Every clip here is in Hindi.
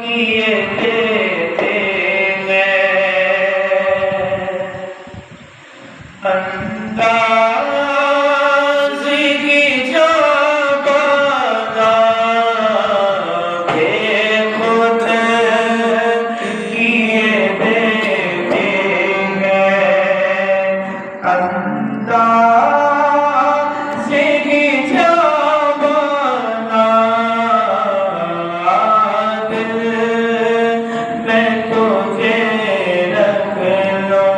किए देते हैं। अंदाज़ी की जो बना के खुद किए देते हैं। अंदाज़ी की जो बना दिल में तुझे रख लो,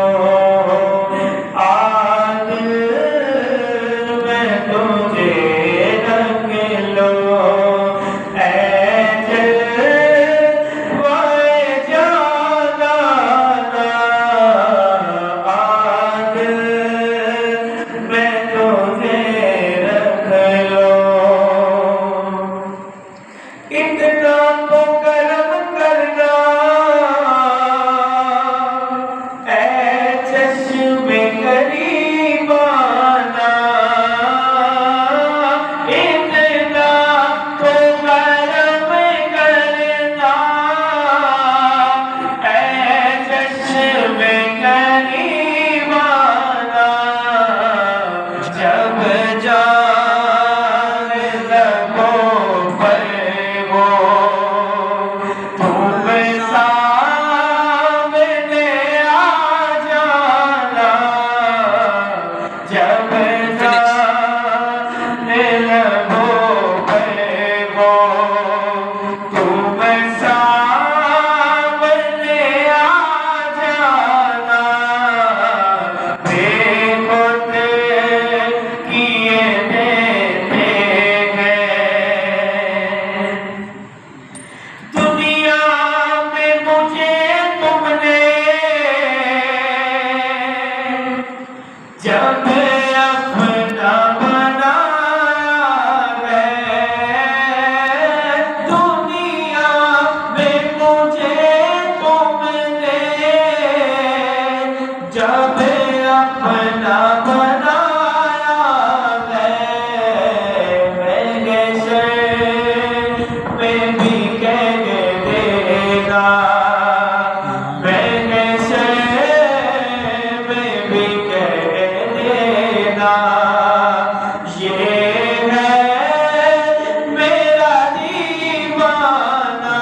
इतना तो कर्म करना ऐ चश्मे करीमाना, इतना तो कर्म करना ऐ चश्मे करीमाना, जब जान लगो पर वो तुम सामने आ जाना, जब जाने लगो पर वो तुम सामने आ जाना, बेखुद किए देते हैं। दुनिया में मुझे तुमने जब अपना बनाया है, दुनिया में मुझे तुमने जब अपना बनाया है, मेरे शहर में भी कह देना, मेरे शहर में भी कह देना, ये है मेरा दीवाना,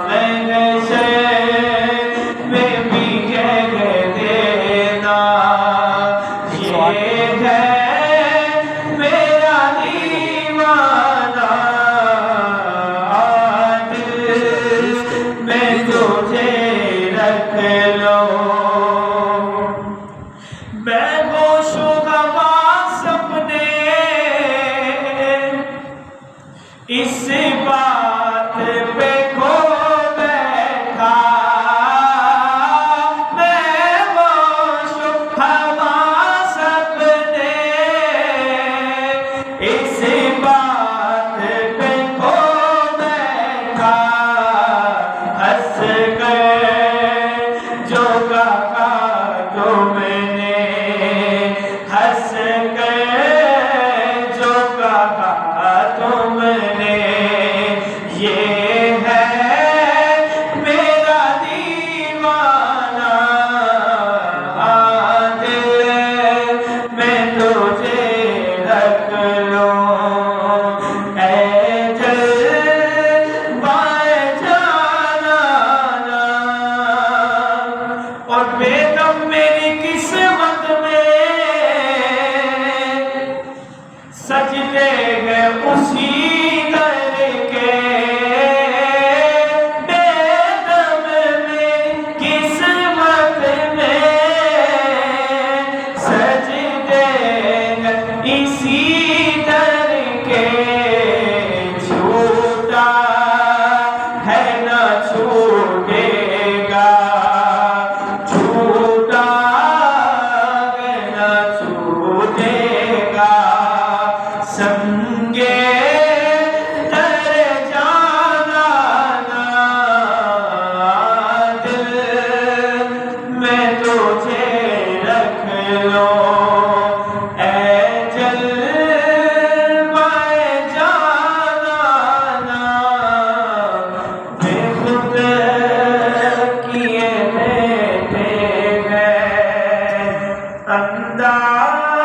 मेरे शहर में भी कह देना, ये है मेरा दीवाना, दिल में तुझे रख लो। मैं होशो-गवा सपने इस बात पे खो बैठा, मैं होशो-गवा सपने इस बात पे खो बैठा, हंस गए जो कहा तुमने, हंस गए जो कहा तुमने, ये है मेरा दीवाना, दिल में तुझे रख लो, ऐ जलवाए जाना, और का